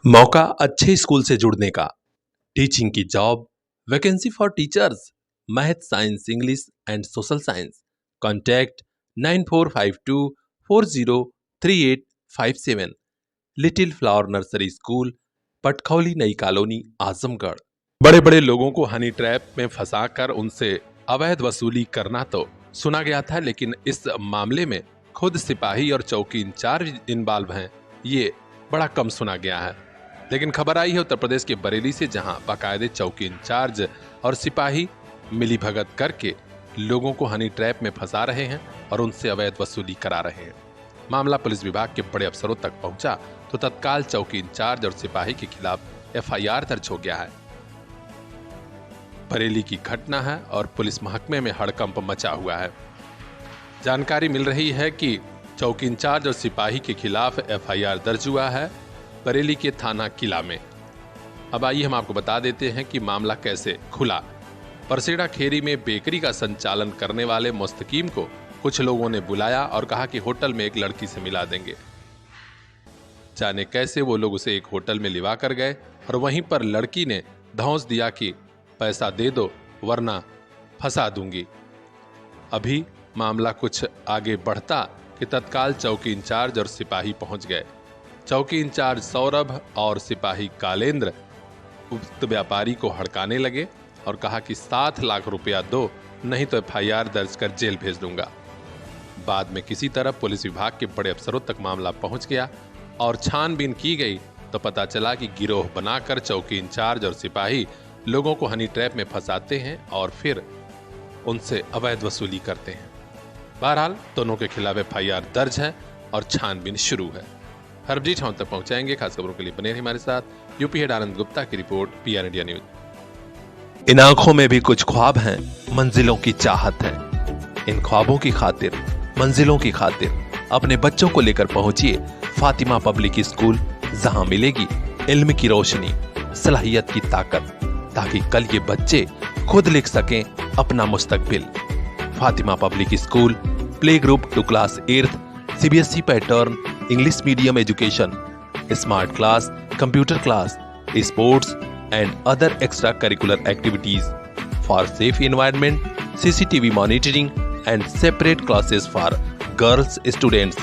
मौका अच्छे स्कूल से जुड़ने का। टीचिंग की job. Vacancy for teachers. Math, science, English and social science. Contact 9452403857। Little flower nursery school, Patkhauli, नई कॉलोनी, आजमगढ़। बड़े बड़े लोगों को हनी ट्रैप में फंसाकर उनसे अवैध वसूली करना तो सुना गया था, लेकिन इस मामले में खुद सिपाही और चौकी इंचार्ज इन्वॉल्व हैं, ये बड़ा कम सुना गया है। लेकिन खबर आई है उत्तर प्रदेश के बरेली से, जहां बाकायदे चौकी इंचार्ज और सिपाही मिली भगत करके लोगों को हनी ट्रैप में फंसा रहे हैं और उनसे अवैध वसूली करा रहे हैं। मामला पुलिस विभाग के बड़े अफसरों तक पहुंचा तो तत्काल चौकी इंचार्ज और सिपाही के खिलाफ एफआईआर दर्ज हो गया है। बरेली की घटना है और पुलिस महकमे में हड़कंप मचा हुआ है। जानकारी मिल रही है कि चौकी इंचार्ज और सिपाही के खिलाफ एफआईआर दर्ज हुआ है बरेली के थाना किला में। अब आइए हम आपको बता देते हैं कि मामला कैसे खुला। परसेड़ा खेरी में बेकरी का संचालन करने वाले मुस्तकीम को कुछ लोगों ने बुलाया और कहा कि होटल में एक लड़की से मिला देंगे। जाने कैसे वो लोग उसे एक होटल में लिवा कर गए और वहीं पर लड़की ने धौंस दिया कि पैसा दे दो वरना फंसा दूंगी। अभी मामला कुछ आगे बढ़ता कि तत्काल चौकी इंचार्ज और सिपाही पहुंच गए। चौकी इंचार्ज सौरभ और सिपाही कालेंद्र उक्त व्यापारी को हड़काने लगे और कहा कि 7 लाख रुपया दो, नहीं तो एफआईआर दर्ज कर जेल भेज दूंगा। बाद में किसी तरह पुलिस विभाग के बड़े अफसरों तक मामला पहुंच गया और छानबीन की गई तो पता चला कि गिरोह बनाकर चौकी इंचार्ज और सिपाही लोगों को हनी ट्रैप में फंसाते हैं और फिर उनसे अवैध वसूली करते हैं। बहरहाल दोनों के खिलाफ एफआईआर दर्ज है और छानबीन शुरू है। हर अपडेट हम तक पहुंचाएंगे। खास खबरों के लिए बने रहिए हमारे साथ। यूपी हेड आनंद गुप्ता की रिपोर्ट, पीआर इंडिया न्यूज। इन आंखों में भी कुछ ख्वाब हैं, मंजिलों की चाहत है। इन ख्वाबों की खातिर, मंजिलों की खातिर अपने बच्चों को लेकर पहुंचिए फातिमा पब्लिक स्कूल, जहां मिलेगी इल्म की रोशनी, सलाहियत की ताकत, ताकि कल ये बच्चे खुद लिख सकें अपना मुस्तकबिल। Fatima public school, play group to class 8th, CBSE pattern, English medium education, smart class, computer class, sports and other extra curricular activities for safe environment, CCTV monitoring and separate classes for girls students.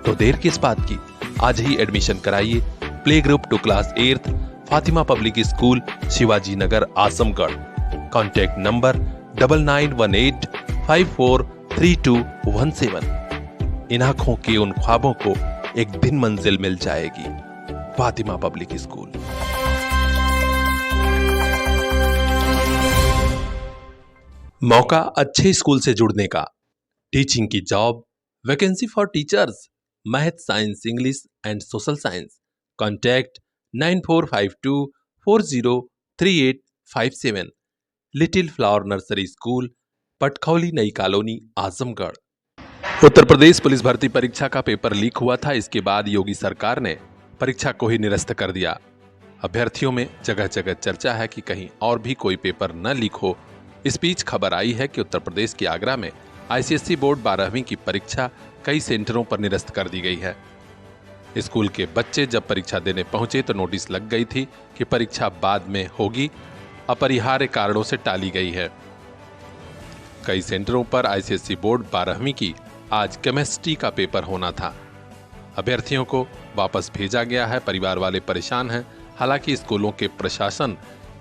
तो देर किस बात की, आज ही admission कराइए play group to class 8th, Fatima public school, Shivaji Nagar, Azamgarh. Contact number 9918543217। इन आंखों के उन ख्वाबों को एक दिन मंजिल मिल जाएगी। Fatima public school. मौका अच्छे स्कूल से जुड़ने का। टीचिंग की job. Vacancy for teachers. Math, science, English and social science. Contact 9452403857। Little flower nursery school, Patkhauli, नई कॉलोनी, आजमगढ़। उत्तर प्रदेश पुलिस भर्ती परीक्षा का पेपर लीक हुआ था। इसके बाद योगी सरकार ने परीक्षा को ही निरस्त कर दिया। अभ्यर्थियों में जगह जगह चर्चा है कि कहीं और भी कोई पेपर न लीक हो। इस बीच खबर आई है कि उत्तर प्रदेश के आगरा में आईसीएसई बोर्ड 12वीं की परीक्षा कई सेंटरों पर निरस्त कर दी गई है। स्कूल के बच्चे जब परीक्षा देने पहुंचे तो नोटिस लग गई थी कि परीक्षा बाद में होगी, अपरिहार्य कारणों से टाली गई है। कई सेंटरों पर आईसीएसई बोर्ड 12वीं की आज केमिस्ट्री का पेपर होना था। अभ्यर्थियों को वापस भेजा गया है। परिवार वाले परेशान हैं। हालांकि स्कूलों के प्रशासन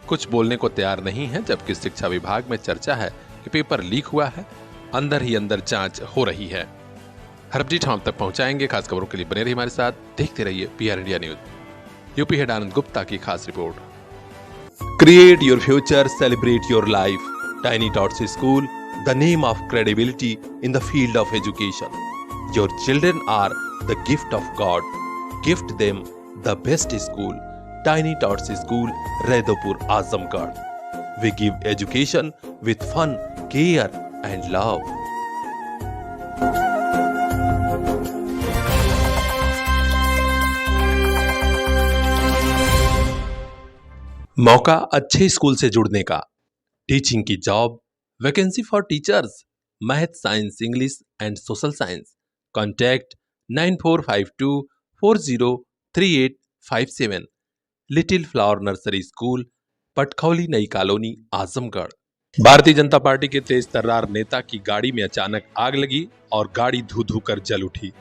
कुछ बोलने को तैयार नहीं है, जबकि शिक्षा विभाग में चर्चा है कि पेपर लीक हुआ है, अंदर ही अंदर जांच हो रही है। हर अपडेट हम तक पहुंचाएंगे। खास खबरों के लिए बने रहिए हमारे साथ, देखते रहिए PR India news. UP head Anand Gupta की खास रिपोर्ट। Create your future, celebrate your life. Tiny tots school, the name of credibility in the field of education. Your children are the gift of God. Gift them the best school. Tiny Tots School, Raidopur, Azamgarh. We give education with fun, care and love. मौका अच्छे school से जुड़ने का। Teaching की job. Vacancy for teachers. Math, science, English and social science. Contact 9452403857। Little flower nursery school, Patkhauli नई colony, Azamgarh. Bharatiya Janata party के तेज तर्रार नेता की गाड़ी में अचानक आग लगी और गाड़ी धू धू कर जल उठी।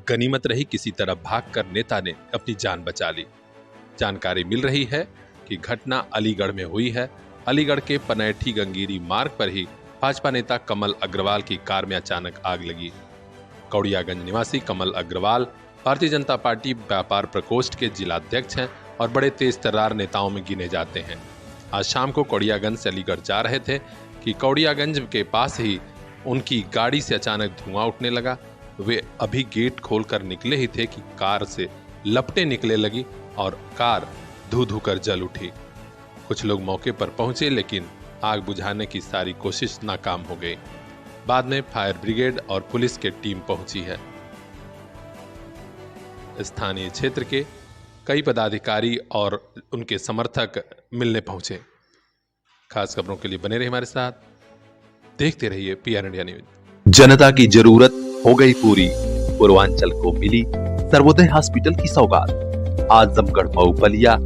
गनीमत रही किसी तरह भागकर नेता ने अपनी जान बचा ली। जानकारी मिल रही है कि घटना अलीगढ़ में हुई है। अलीगढ़ के पनैठी गंगीरी मार्ग पर ही भाजपा नेता कमल अग्रवाल की कार में अचानक आग लगी। कौड़ियागंज निवासी कमल अग्रवाल भारतीय जनता पार्टी व्यापार प्रकोष्ठ के जिलाध्यक्ष हैं और बड़े तेज तर्रार नेताओं में गिने जाते हैं। आज शाम को कौड़ियागंज से अलीगढ़ जा रहे थे कि कौड़ियागंज के पास ही उनकी गाड़ी से अचानक धुआं उठने लगा। वे अभी गेट खोलकर निकले ही थे कि कार से लपटें निकले लगी और कार धू धू कर जल उठी। कुछ लोग मौके पर पहुंचे लेकिन आग बुझाने की सारी कोशिश नाकाम हो गई। बाद में फायर ब्रिगेड और पुलिस की टीम पहुंची है। स्थानीय क्षेत्र के कई पदाधिकारी और उनके समर्थक मिलने पहुंचे। खास खबरों के लिए बने रहिए हमारे साथ, देखते रहिए पीआर इंडिया न्यूज। जनता की जरूरत हो गई पूरी, पूर्वांचल को मिली सर्वोदय हॉस्पिटल की सौगात। आजमगढ़, मऊ, बलिया,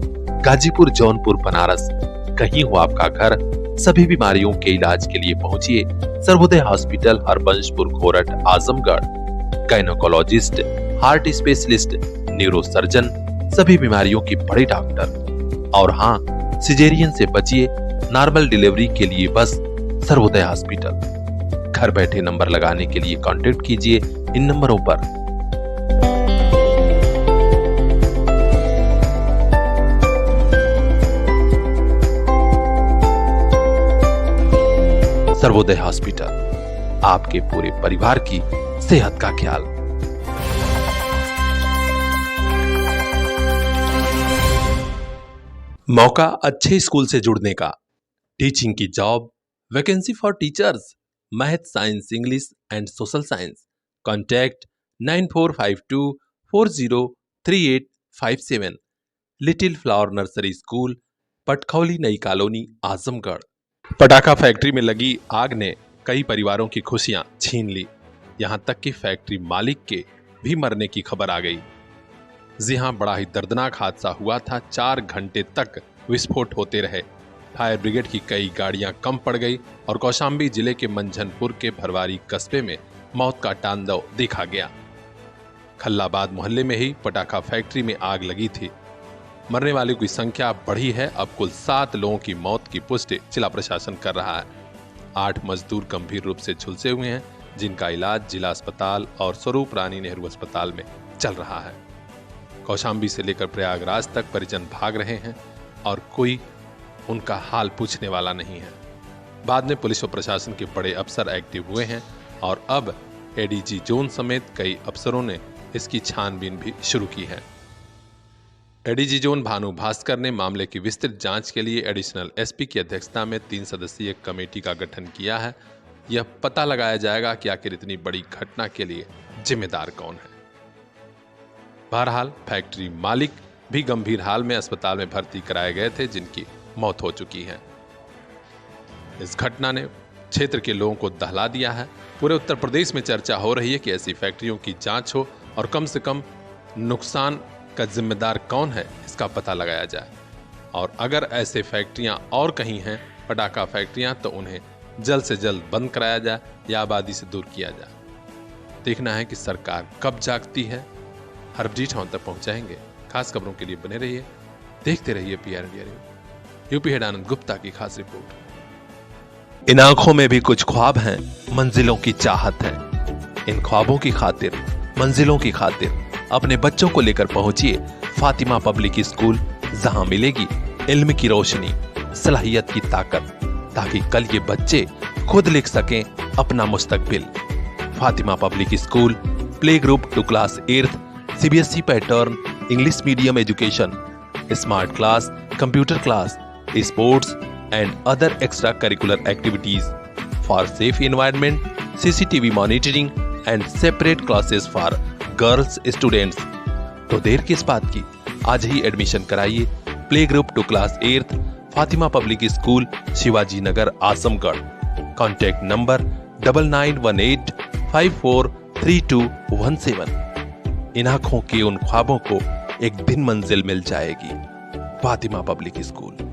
गाजीपुर, जौनपुर, बनारस, कहीं हो आपका घर, सभी बीमारियों के इलाज के लिए पहुंचिए Sarvodaya hospital, Harbanshpur, Khorath, Azamgarh. Gynaecologist, heart specialist, neurosurgeon, सभी बीमारियों की बड़े डॉक्टर। और हाँ, सिजेरियन से बचिए, नॉर्मल डिलीवरी के लिए बस सर्वोदय हॉस्पिटल। घर बैठे नंबर लगाने के लिए कांटेक्ट कीजिए इन नंबरों पर। सर्वोदय हॉस्पिटल, आपके पूरे परिवार की सेहत का ख्याल। मौका अच्छे स्कूल से जुड़ने का, टीचिंग की job, vacancy for teachers, math, science, English and social science. Contact 9452403857। Little flower nursery school, Patkhauli नई कॉलोनी, आजमगढ़। पटाखा फैक्ट्री में लगी आग ने कई परिवारों की खुशियां छीन ली। यहां तक कि फैक्ट्री मालिक के भी मरने की खबर आ गई। जी हां, बड़ा ही दर्दनाक हादसा हुआ था। 4 घंटे तक विस्फोट होते रहे। फायर ब्रिगेड की कई गाड़ियां कम पड़ गई और कौशाम्बी जिले के मंझनपुर के भरवारी कस्बे में मौत का तांडव देखा गया। खल्लाबाद मोहल्ले में ही पटाखा फैक्ट्री में आग लगी थी। मरने वालों की संख्या बढ़ी है। अब कुल 7 लोगों की मौत की पुष्टि जिला प्रशासन कर रहा है। 8 मजदूर गंभीर रूप से झुलसे हुए हैं, जिनका इलाज जिला अस्पताल और स्वरूप रानी नेहरू अस्पताल में चल रहा है। कौशाम्बी से लेकर प्रयागराज तक परिजन भाग रहे हैं और कोई उनका हाल पूछने वाला नहीं है। बाद में पुलिस और प्रशासन के बड़े अफसर एक्टिव हुए हैं और अब एडीजी जोन समेत कई अफसरों ने इसकी छानबीन भी शुरू की है। एडीजी जोन भानु भास्कर ने मामले की विस्तृत जांच के लिए एडिशनल एसपी की अध्यक्षता में 3 सदस्यीय कमेटी का गठन किया है। यह पता लगाया जाएगा कि आखिर इतनी बड़ी घटना के लिए जिम्मेदार कौन है। बहरहाल फैक्ट्री मालिक भी गंभीर हाल में अस्पताल में भर्ती कराए गए थे, जिनकी मौत हो चुकी है। इस घटना ने क्षेत्र के लोगों को दहला दिया है। पूरे उत्तर प्रदेश में चर्चा हो रही है कि ऐसी फैक्ट्रियों की जांच हो और कम से कम नुकसान का जिम्मेदार कौन है इसका पता लगाया जाए। और अगर ऐसे फैक्ट्रियां और कहीं हैं, पटाखा फैक्ट्रियां, तो उन्हें जल्द से जल्द बंद कराया जाए या आबादी से दूर किया जाए। देखना है कि सरकार कब जागती है। हर अपडेट तक पहुंचाएंगे। खास खबरों के लिए बने रहिए, देखते रहिए PR India news. UP head Anand Gupta की खास रिपोर्ट। इन आंखों में भी कुछ ख्वाब हैं, मंजिलों की चाहत है। इन ख्वाबों की खातिर, मंजिलों की खातिर अपने बच्चों को लेकर पहुंचिए फातिमा पब्लिक स्कूल, जहां मिलेगी इल्म की रोशनी, सलाहियत की ताकत, ताकि कल ये बच्चे खुद लिख सकें अपना मुस्तकबिल। Fatima public school, play group to class 8th, CBSE pattern, English medium education, smart class, computer class, sports and other extra curricular activities for safe environment, CCTV monitoring and separate classes for girls students. तो देर किस बात की, आज ही admission कराइए play group to class 8th, Fatima public school, Shivaji Nagar, Azamgarh. Contact number 9918543217। इन आंखों के उन ख्वाबों को एक दिन मंजिल मिल जाएगी। Fatima public school.